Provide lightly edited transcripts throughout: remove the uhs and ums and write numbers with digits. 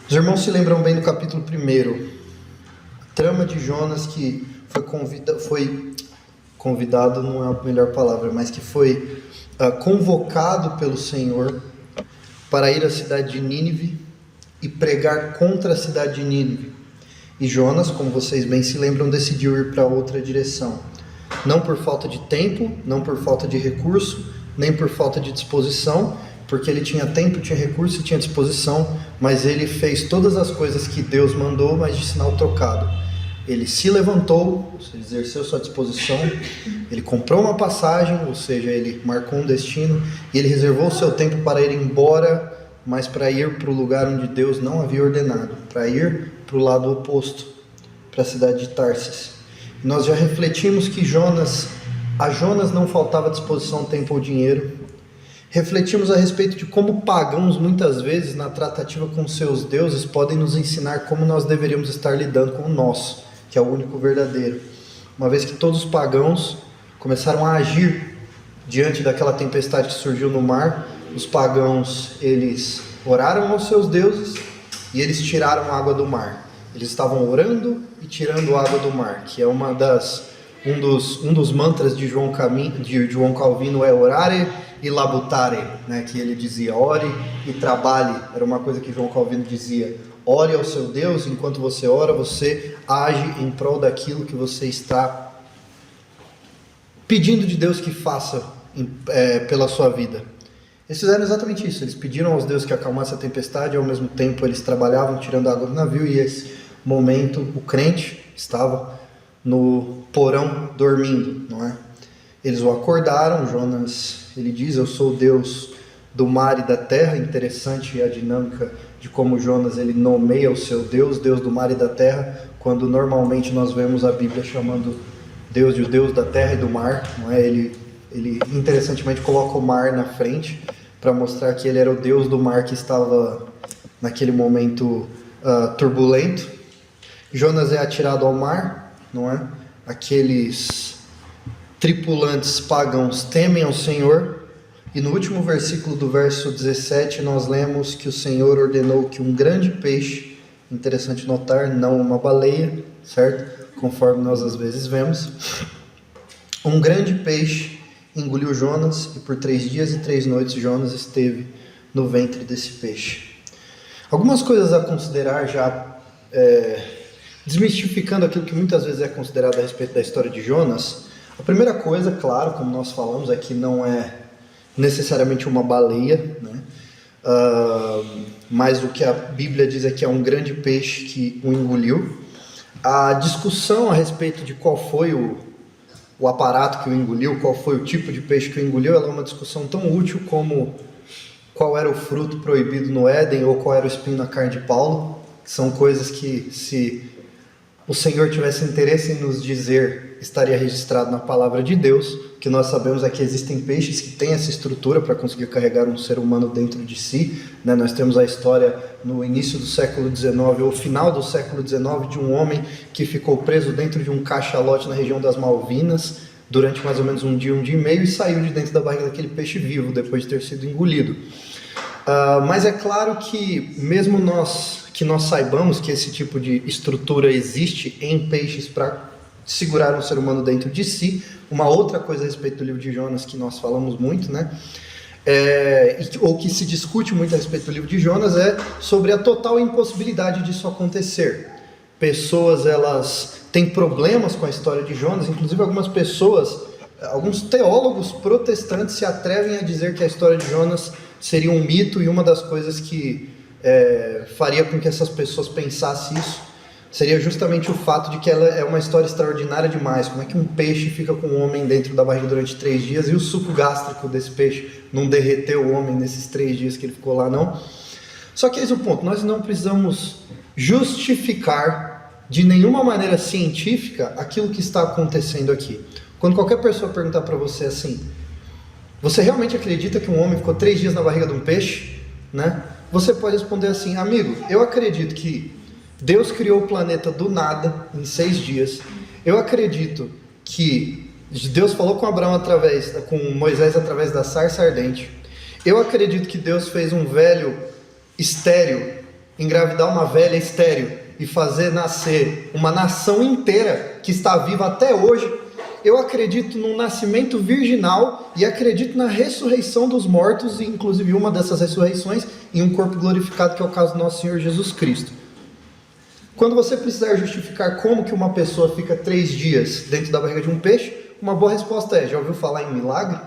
Os irmãos se lembram bem do capítulo 1, a trama de Jonas que foi convidado, não é a melhor palavra, mas que foi convocado pelo Senhor para ir à cidade de Nínive e pregar contra a cidade de Nínive. E Jonas, como vocês bem se lembram, decidiu ir para outra direção. Não por falta de tempo, não por falta de recurso, nem por falta de disposição, porque ele tinha tempo, tinha recurso e tinha disposição, mas ele fez todas as coisas que Deus mandou, mas de sinal trocado. Ele se levantou, ou seja, exerceu sua disposição, ele comprou uma passagem, ou seja, ele marcou um destino, e ele reservou o seu tempo para ir embora, mas para ir para o lugar onde Deus não havia ordenado, para ir para o lado oposto, para a cidade de Tarsis. Nós já refletimos que a Jonas não faltava disposição, tempo ou dinheiro. Refletimos a respeito de como pagãos, muitas vezes, na tratativa com seus deuses, podem nos ensinar como nós deveríamos estar lidando com o nosso, que é o único verdadeiro. Uma vez que todos os pagãos começaram a agir diante daquela tempestade que surgiu no mar, os pagãos, eles oraram aos seus deuses e eles tiraram a água do mar. Eles estavam orando e tirando a água do mar, que é um dos mantras de João Calvino, é orare e labutare, né? Que ele dizia, ore e trabalhe. Era uma coisa que João Calvino dizia, ore ao seu Deus, enquanto você ora, você age em prol daquilo que você está pedindo de Deus que faça pela sua vida. Eles fizeram exatamente isso, eles pediram aos deuses que acalmasse a tempestade, e ao mesmo tempo eles trabalhavam tirando a água do navio, e esse momento o crente estava no porão dormindo, não é? Eles o acordaram. Jonas, ele diz, eu sou o Deus do mar e da terra. Interessante a dinâmica de como Jonas ele nomeia o seu Deus, Deus do mar e da terra, quando normalmente nós vemos a Bíblia chamando Deus de o Deus da terra e do mar, não é? Ele interessantemente coloca o mar na frente para mostrar que ele era o Deus do mar que estava naquele momento turbulento. Jonas é atirado ao mar, não é? Aqueles tripulantes pagãos temem ao Senhor, e no último versículo do verso 17 nós lemos que o Senhor ordenou que um grande peixe, interessante notar, não uma baleia, certo? Conforme nós às vezes vemos, um grande peixe engoliu Jonas, e por 3 dias e 3 noites Jonas esteve no ventre desse peixe. Algumas coisas a considerar já, desmistificando aquilo que muitas vezes é considerado a respeito da história de Jonas. A primeira coisa, claro, como nós falamos, é que não é necessariamente uma baleia, né? Mas o que a Bíblia diz é que é um grande peixe que o engoliu. A discussão a respeito de qual foi o aparato que o engoliu, qual foi o tipo de peixe que o engoliu, ela é uma discussão tão útil como qual era o fruto proibido no Éden ou qual era o espinho na carne de Paulo. São coisas que, se o Senhor tivesse interesse em nos dizer, estaria registrado na palavra de Deus. O que nós sabemos é que existem peixes que têm essa estrutura para conseguir carregar um ser humano dentro de si, né? Nós temos a história no início do século XIX, ou final do século XIX, de um homem que ficou preso dentro de um cachalote na região das Malvinas durante mais ou menos um dia e meio, e saiu de dentro da barriga daquele peixe vivo depois de ter sido engolido. Mas é claro que mesmo que nós saibamos que esse tipo de estrutura existe em peixes para segurar um ser humano dentro de si, uma outra coisa a respeito do livro de Jonas que nós falamos muito, né? Ou que se discute muito a respeito do livro de Jonas, é sobre a total impossibilidade disso acontecer. Pessoas, elas têm problemas com a história de Jonas, inclusive alguns teólogos protestantes se atrevem a dizer que a história de Jonas seria um mito, e uma das coisas que faria com que essas pessoas pensassem isso seria justamente o fato de que ela é uma história extraordinária demais. Como é que um peixe fica com um homem dentro da barriga durante 3 dias e o suco gástrico desse peixe não derreteu o homem nesses 3 dias que ele ficou lá, não? Só que esse é o ponto, nós não precisamos justificar de nenhuma maneira científica aquilo que está acontecendo aqui. Quando qualquer pessoa perguntar para você assim, você realmente acredita que um homem ficou 3 dias na barriga de um peixe, né? Você pode responder assim, amigo, eu acredito que Deus criou o planeta do nada em 6 dias. Eu acredito que Deus falou com Moisés através da sarça ardente. Eu acredito que Deus fez um velho estéril engravidar uma velha estéril e fazer nascer uma nação inteira que está viva até hoje, eu acredito num nascimento virginal e acredito na ressurreição dos mortos, e inclusive uma dessas ressurreições em um corpo glorificado, que é o caso do nosso Senhor Jesus Cristo. Quando você precisar justificar como que uma pessoa fica 3 dias dentro da barriga de um peixe, uma boa resposta é: já ouviu falar em milagre?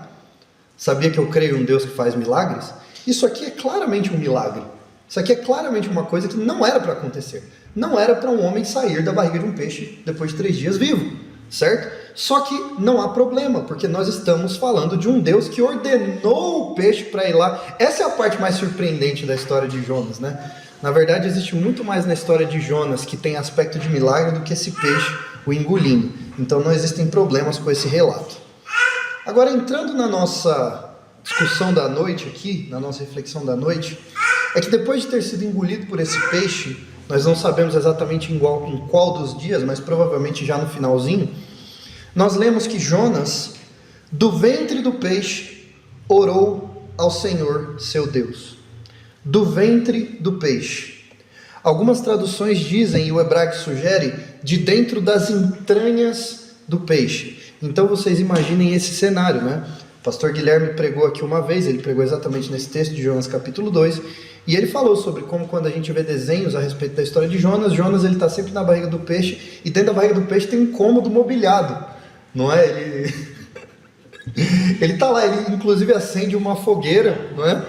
Sabia que eu creio em um Deus que faz milagres? Isso aqui é claramente um milagre. Isso aqui é claramente uma coisa que não era para acontecer. Não era para um homem sair da barriga de um peixe depois de 3 dias vivo, certo? Só que não há problema, porque nós estamos falando de um Deus que ordenou o peixe para ir lá. Essa é a parte mais surpreendente da história de Jonas, né? Na verdade, existe muito mais na história de Jonas que tem aspecto de milagre do que esse peixe o engolindo. Então não existem problemas com esse relato. Agora, entrando na nossa discussão da noite aqui, na nossa reflexão da noite, é que depois de ter sido engolido por esse peixe, nós não sabemos exatamente em qual dos dias, mas provavelmente já no finalzinho, nós lemos que Jonas, do ventre do peixe, orou ao Senhor seu Deus. Do ventre do peixe. Algumas traduções dizem, e o hebraico sugere, de dentro das entranhas do peixe. Então vocês imaginem esse cenário, né? O pastor Guilherme pregou aqui uma vez, ele pregou exatamente nesse texto de Jonas capítulo 2, e ele falou sobre como quando a gente vê desenhos a respeito da história de Jonas, ele está sempre na barriga do peixe, e dentro da barriga do peixe tem um cômodo mobiliado, não é? Ele está lá, ele inclusive acende uma fogueira, não é?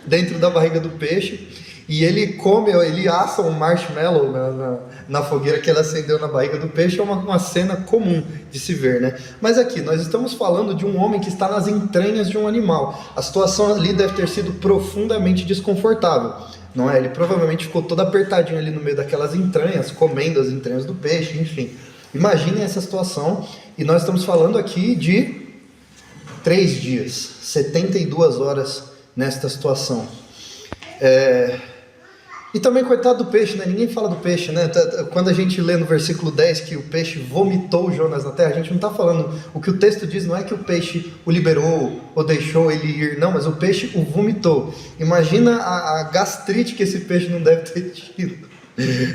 Dentro da barriga do peixe, e ele assa um marshmallow na fogueira que ele acendeu na barriga do peixe. É uma cena comum de se ver, né? Mas aqui, nós estamos falando de um homem que está nas entranhas de um animal. A situação ali deve ter sido profundamente desconfortável, não é? Ele provavelmente ficou todo apertadinho ali no meio daquelas entranhas, comendo as entranhas do peixe, enfim. Imaginem essa situação, e nós estamos falando aqui de 3 dias, 72 horas nesta situação. E também coitado do peixe, né? Ninguém fala do peixe, né? Quando a gente lê no versículo 10 que o peixe vomitou Jonas na terra, a gente não está falando, o que o texto diz não é que o peixe o liberou ou deixou ele ir, não, mas o peixe o vomitou. Imagina a gastrite que esse peixe não deve ter tido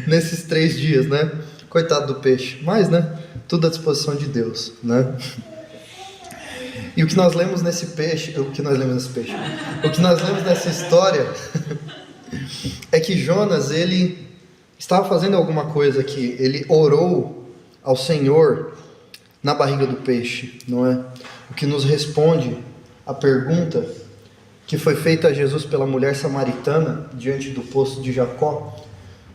nesses 3 dias, né? Coitado do peixe, mas, né? Tudo à disposição de Deus, né? E o que nós lemos nessa história é que Jonas, ele estava fazendo alguma coisa aqui, ele orou ao Senhor na barriga do peixe, não é? O que nos responde a pergunta que foi feita a Jesus pela mulher samaritana diante do poço de Jacó,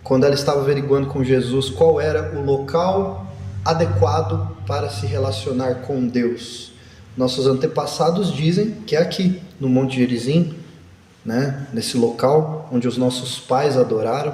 quando ela estava averiguando com Jesus qual era o local adequado para se relacionar com Deus. Nossos antepassados dizem que é aqui, no Monte Gerizim, né? Nesse local onde os nossos pais adoraram.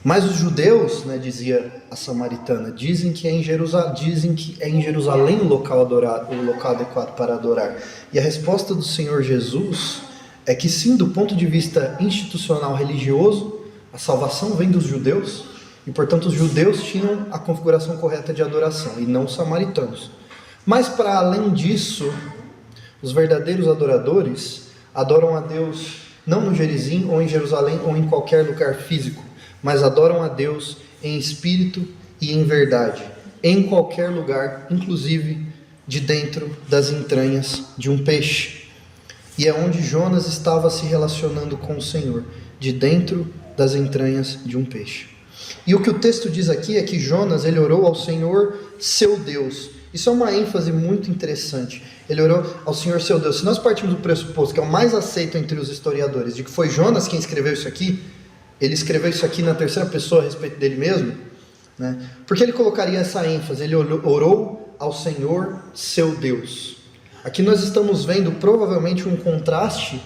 Mas os judeus, né, dizia a samaritana, dizem que é em Jerusalém o local adequado para adorar. E a resposta do Senhor Jesus é que sim, do ponto de vista institucional religioso, a salvação vem dos judeus, e portanto os judeus tinham a configuração correta de adoração, e não os samaritanos. Mas para além disso, os verdadeiros adoradores adoram a Deus não no Gerizim ou em Jerusalém ou em qualquer lugar físico, mas adoram a Deus em espírito e em verdade, em qualquer lugar, inclusive de dentro das entranhas de um peixe. E é onde Jonas estava se relacionando com o Senhor, de dentro das entranhas de um peixe. E o que o texto diz aqui é que Jonas, ele orou ao Senhor, seu Deus. Isso é uma ênfase muito interessante. Ele orou ao Senhor seu Deus. Se nós partimos do pressuposto que é o mais aceito entre os historiadores, de que foi Jonas quem escreveu isso aqui, ele escreveu isso aqui na terceira pessoa a respeito dele mesmo, né? Porque ele colocaria essa ênfase? Ele orou ao Senhor seu Deus. Aqui nós estamos vendo provavelmente um contraste,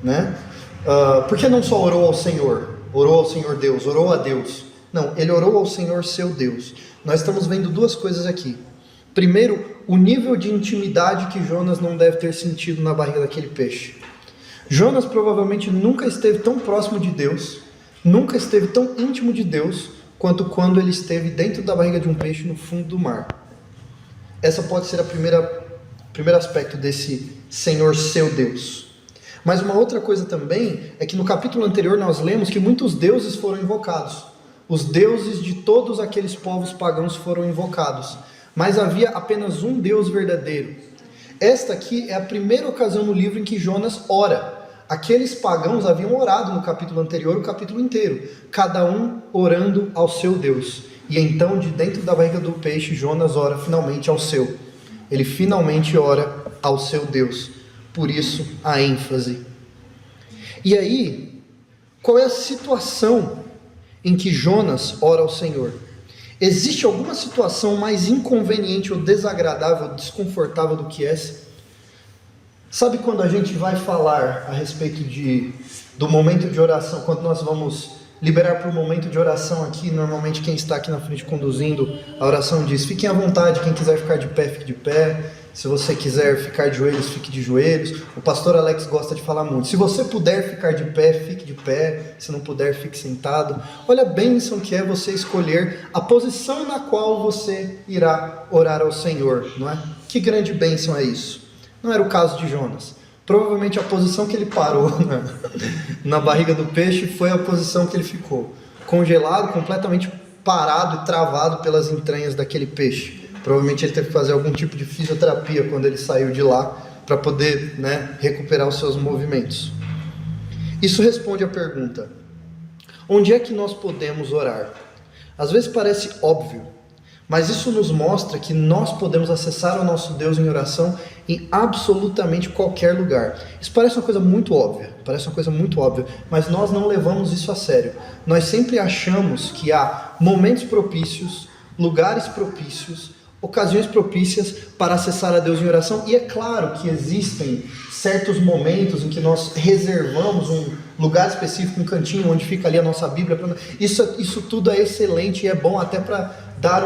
né? Por que não só orou ao Senhor Deus, orou a Deus? Não, ele orou ao Senhor seu Deus. Nós estamos vendo 2 coisas aqui. Primeiro, o nível de intimidade que Jonas não deve ter sentido na barriga daquele peixe. Jonas provavelmente nunca esteve tão próximo de Deus, nunca esteve tão íntimo de Deus, quanto quando ele esteve dentro da barriga de um peixe no fundo do mar. Essa pode ser o primeiro aspecto desse Senhor seu Deus. Mas uma outra coisa também é que no capítulo anterior nós lemos que muitos deuses foram invocados. Os deuses de todos aqueles povos pagãos foram invocados. Mas havia apenas um Deus verdadeiro. Esta aqui é a primeira ocasião no livro em que Jonas ora. Aqueles pagãos haviam orado no capítulo anterior, o capítulo inteiro. Cada um orando ao seu Deus. E então, de dentro da barriga do peixe, Jonas ora finalmente ao seu. Ele finalmente ora ao seu Deus. Por isso, a ênfase. E aí, qual é a situação em que Jonas ora ao Senhor? Existe alguma situação mais inconveniente ou desagradável, desconfortável do que essa? Sabe quando a gente vai falar a respeito do momento de oração, quando nós vamos liberar para o momento de oração aqui, normalmente quem está aqui na frente conduzindo a oração diz: fiquem à vontade, quem quiser ficar de pé, fique de pé. Se você quiser ficar de joelhos, fique de joelhos. O pastor Alex gosta de falar muito. Se você puder ficar de pé, fique de pé. Se não puder, fique sentado. Olha a bênção que é você escolher a posição na qual você irá orar ao Senhor, não é? Que grande bênção é isso. Não era o caso de Jonas. Provavelmente a posição que ele parou na barriga do peixe foi a posição que ele ficou. Congelado, completamente parado e travado pelas entranhas daquele peixe. Provavelmente ele teve que fazer algum tipo de fisioterapia quando ele saiu de lá para poder, recuperar os seus movimentos. Isso responde à pergunta: onde é que nós podemos orar? Às vezes parece óbvio, mas isso nos mostra que nós podemos acessar o nosso Deus em oração em absolutamente qualquer lugar. Isso parece uma coisa muito óbvia, mas nós não levamos isso a sério. Nós sempre achamos que há momentos propícios, lugares propícios, ocasiões propícias para acessar a Deus em oração, e é claro que existem certos momentos em que nós reservamos um lugar específico, um cantinho onde fica ali a nossa Bíblia. Isso tudo é excelente e é bom até para dar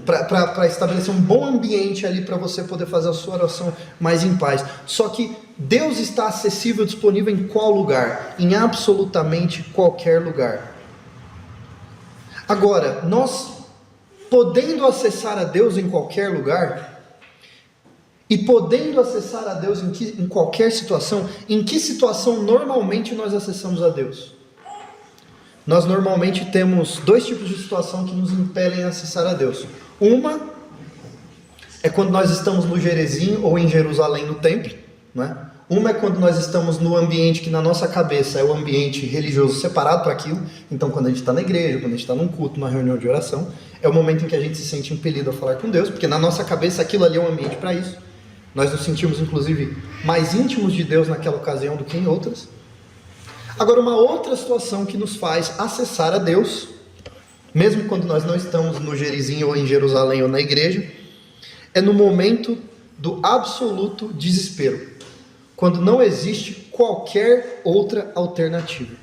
para estabelecer um bom ambiente ali para você poder fazer a sua oração mais em paz. Só que Deus está acessível, disponível em qual lugar? Em absolutamente qualquer lugar. Agora, nós podendo acessar a Deus em qualquer lugar, e podendo acessar a Deus em qualquer situação, em que situação normalmente nós acessamos a Deus? Nós normalmente temos dois tipos de situação que nos impelem a acessar a Deus. Uma é quando nós estamos no Gerezim ou em Jerusalém no templo, não é? Uma é quando nós estamos no ambiente que na nossa cabeça é o ambiente religioso separado para aquilo. Então, quando a gente está na igreja, quando a gente está num culto, numa reunião de oração, é o momento em que a gente se sente impelido a falar com Deus, porque na nossa cabeça aquilo ali é um ambiente para isso. Nós nos sentimos, inclusive, mais íntimos de Deus naquela ocasião do que em outras. Agora, uma outra situação que nos faz acessar a Deus, mesmo quando nós não estamos no Gerizim ou em Jerusalém ou na igreja, é no momento do absoluto desespero. Quando não existe qualquer outra alternativa.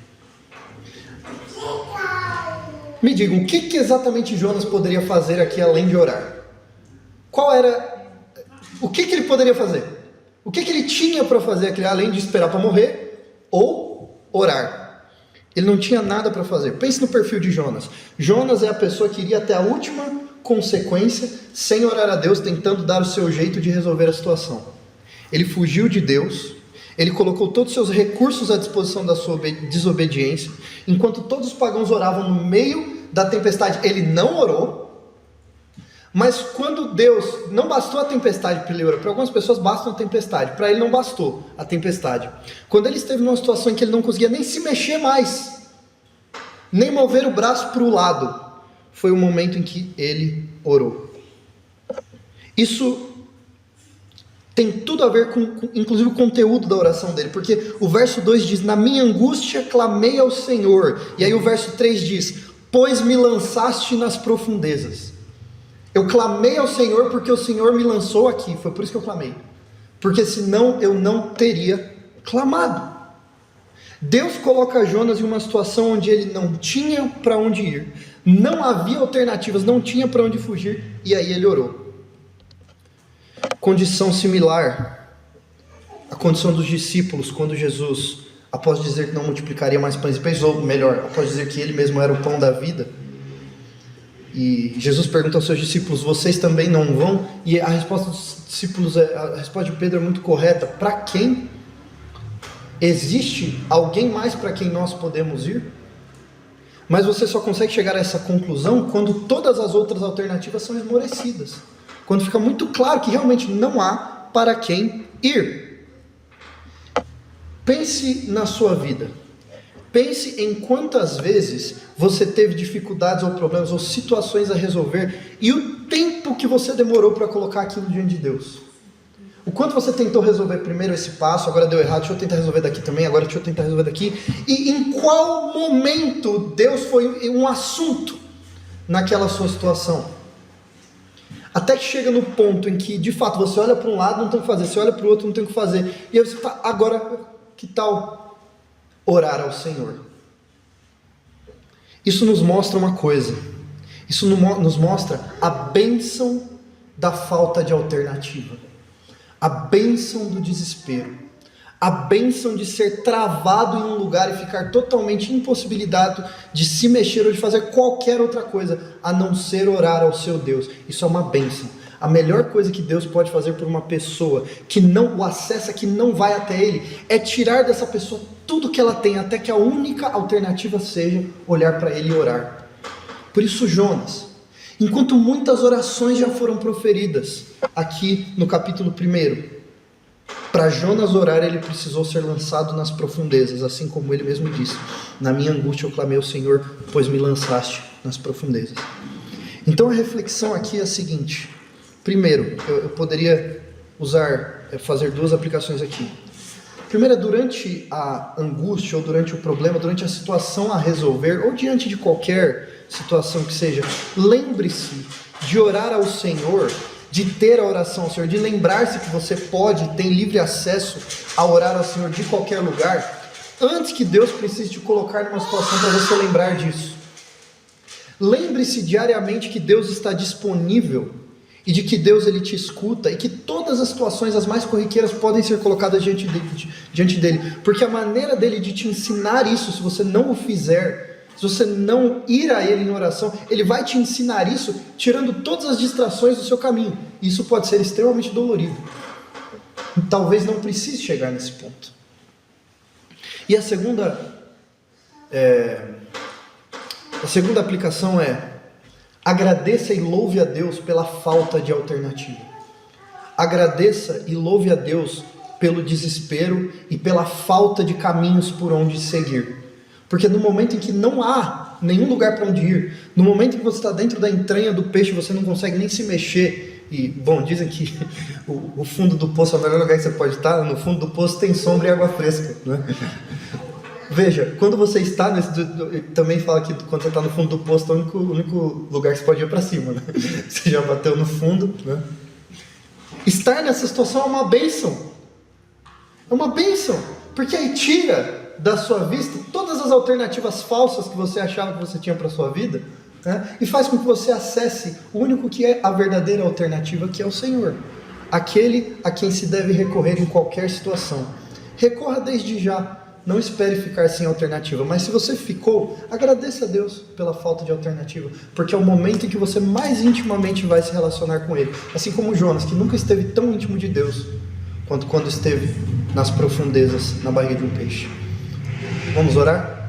Me digam, o que exatamente Jonas poderia fazer aqui além de orar? O que ele poderia fazer? O que ele tinha para fazer aqui, além de esperar para morrer ou orar? Ele não tinha nada para fazer. Pense no perfil de Jonas. Jonas é a pessoa que iria até a última consequência sem orar a Deus, tentando dar o seu jeito de resolver a situação. Ele fugiu de Deus, ele colocou todos os seus recursos à disposição da sua desobediência. Enquanto todos os pagãos oravam no meio da tempestade, ele não orou. Mas quando Deus, não bastou a tempestade para ele orar, para algumas pessoas basta a tempestade, para ele não bastou a tempestade. Quando ele esteve numa situação em que ele não conseguia nem se mexer mais, nem mover o braço para o lado, foi o momento em que ele orou. Isso tem tudo a ver com inclusive o conteúdo da oração dele, porque o verso 2 diz: na minha angústia clamei ao Senhor, e aí o verso 3 diz: pois me lançaste nas profundezas. Eu clamei ao Senhor porque o Senhor me lançou aqui, foi por isso que eu clamei, porque senão eu não teria clamado. Deus coloca Jonas em uma situação onde ele não tinha para onde ir, não havia alternativas, não tinha para onde fugir, e aí ele orou. Condição similar à condição dos discípulos, quando Jesus, após dizer que não multiplicaria mais pães e peixes, ou melhor, após dizer que ele mesmo era o pão da vida, E Jesus pergunta aos seus discípulos: vocês também não vão? E a resposta dos discípulos, a resposta de Pedro é muito correta: para quem? Existe alguém mais para quem nós podemos ir? Mas você só consegue chegar a essa conclusão quando todas as outras alternativas são esmorecidas, quando fica muito claro que realmente não há para quem ir. Pense na sua vida. Pense em quantas vezes você teve dificuldades ou problemas ou situações a resolver e o tempo que você demorou para colocar aquilo diante de Deus. O quanto você tentou resolver primeiro esse passo, agora deu errado, deixa eu tentar resolver daqui também, agora deixa eu tentar resolver daqui. E em qual momento Deus foi um assunto naquela sua situação? Até que chega no ponto em que, de fato, você olha para um lado, não tem o que fazer, você olha para o outro, não tem o que fazer. E aí você fala: agora, que tal orar ao Senhor? Isso nos mostra uma coisa. Isso nos mostra a bênção da falta de alternativa. A bênção do desespero, a bênção de ser travado em um lugar e ficar totalmente impossibilitado de se mexer ou de fazer qualquer outra coisa, a não ser orar ao seu Deus. Isso é uma bênção. A melhor coisa que Deus pode fazer por uma pessoa que não o acessa, que não vai até Ele, é tirar dessa pessoa tudo que ela tem, até que a única alternativa seja olhar para Ele e orar. Por isso Jonas, enquanto muitas orações já foram proferidas, aqui no capítulo 1, para Jonas orar, ele precisou ser lançado nas profundezas, assim como ele mesmo disse: na minha angústia eu clamei ao Senhor, pois me lançaste nas profundezas. Então a reflexão aqui é a seguinte: primeiro, eu poderia fazer duas aplicações aqui. Primeiro, durante a angústia, ou durante o problema, durante a situação a resolver, ou diante de qualquer situação que seja, lembre-se de orar ao Senhor, de ter a oração ao Senhor, de lembrar-se que você tem livre acesso a orar ao Senhor de qualquer lugar, antes que Deus precise te colocar numa situação para você lembrar disso. Lembre-se diariamente que Deus está disponível e de que Deus ele te escuta e que todas as situações, as mais corriqueiras, podem ser colocadas diante dele, porque a maneira dele de te ensinar isso, se você não o fizer, se você não ir a ele em oração, ele vai te ensinar isso, tirando todas as distrações do seu caminho. Isso pode ser extremamente dolorido. Talvez não precise chegar nesse ponto. E a segunda aplicação é: agradeça e louve a Deus pela falta de alternativa. Agradeça e louve a Deus pelo desespero e pela falta de caminhos por onde seguir. Porque no momento em que não há nenhum lugar para onde ir, no momento em que você está dentro da entranha do peixe, você não consegue nem se mexer. E, bom, dizem que o fundo do poço é o melhor lugar que você pode estar. No fundo do poço tem sombra e água fresca, né? Veja, quando você está também fala que quando você está no fundo do poço, é o único lugar que você pode ir para cima, né? Você já bateu no fundo, né? Estar nessa situação é uma bênção. É uma bênção, porque aí tira da sua vista todas as alternativas falsas que você achava que você tinha para a sua vida, né? E faz com que você acesse o único que é a verdadeira alternativa, que é o Senhor, aquele a quem se deve recorrer em qualquer situação. Recorra desde já. Não espere ficar sem alternativa, mas se você ficou, agradeça a Deus pela falta de alternativa, porque é o momento em que você mais intimamente vai se relacionar com Ele. Assim como Jonas, que nunca esteve tão íntimo de Deus quanto quando esteve nas profundezas, na barriga de um peixe. Vamos orar?